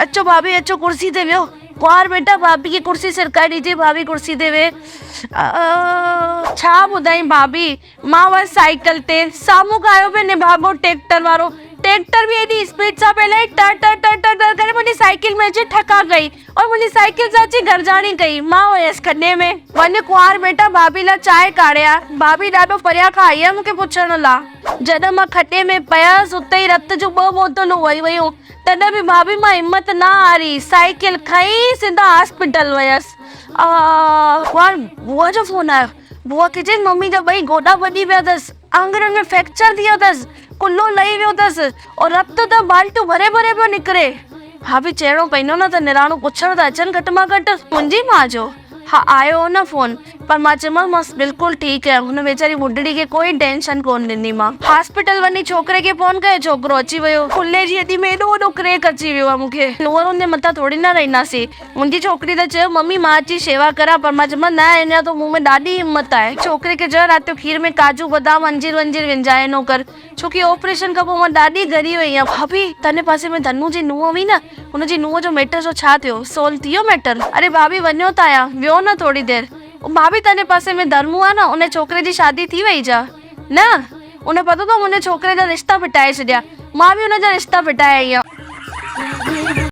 अचो भाभी अचो, कुर्सी ते वियो। कुंवार बेटा भाभी की कुर्सी सरकाए ॾिजे, भाभी कुर्सी ते वे। छा ॿुधाई भाभी, मां वयसि साइकिल ते, साम्हूं खां आयो पियो निभागो ट्रैक्टर वारो। ट्रैक्टर भी एडी स्पीड सां पहले टर टर टर टर टर करे मुंहिंजी साइकिल में अची ठका कई और मुंहिंजी साइकिल सां अची गरजाणी कई। मां हुयसि खॾे में। वञ कुंवार बेटा भाभी लाइ चांहि काढ़िया। भाभी ॾाढो परियां खां आई आहे मूंखे पुछण लाइ। जॾहिं मां खॾे में पयसि उते ई रत जो 2 बोतलूं वही वयूं। तॾहिं बि भाभी मां हिम्मत न हारी, साइकिल खई सिधा हॉस्पिटल वयसि। कुंवार बुआ जो फोन आयो। बुआ खे चई मम्मी जा 2 गोॾा वॼी विया अथसि, आङुरियुनि में फ्रैक्चर थी वियो अथसि, कुल्लो लही वियो अथसि और रत त बाल्टियूं भरे भरे पियो निकिरे। भाभी चइणो पवंदो न त निराणू पुछण त अचनि घटि मां घटि। मुंहिंजी मां जो हाँ आयो न फोन, पर मां चयोमांसि मां बिल्कुलु ठीकु आहियां। हुन वेचारी ॿुढड़ी खे कोई टेंशन कोन ॾिनी मां। हॉस्पिटल वञी छोकिरे खे फोन कयो, छोकिरो अची वियो। खुले जी अॾी में एॾो वॾो क्रेक अची वियो आहे मूंखे। नूंहरुनि जे मथां थोरी न रहंदासीं। मुंहिंजी छोकिरी त चयो मम्मी मां अची शेवा करां, पर मां चयोमांसि न अञा तो मूं में ॾाढी हिम्मत आहे। छोकिरे खे चयो राति जो खीर में काजू बादाम अंजीर वंजीर विझाए न कर, छोकी ऑपरेशन खां पोइ मां ॾाढी ॻरी वई आहियां। भाभी तने पासे में धनु जी नूंहं हुई न, हुनजी नूंहं जो मैटर जो छा थियो, सोल्व थी वियो मैटर? अरे भाभी वञो त आया, वियो न थोड़ी देर। भाभी तने पासे में धर्मू आहे न, उन छोकिरे जी शादी थी वई जा न? उन पतो तो मुंहिंजे छोकिरे जा रिश्ता फिटाए छॾिया। मां बि हुनजा रिश्ता फिटाए आई आहियां।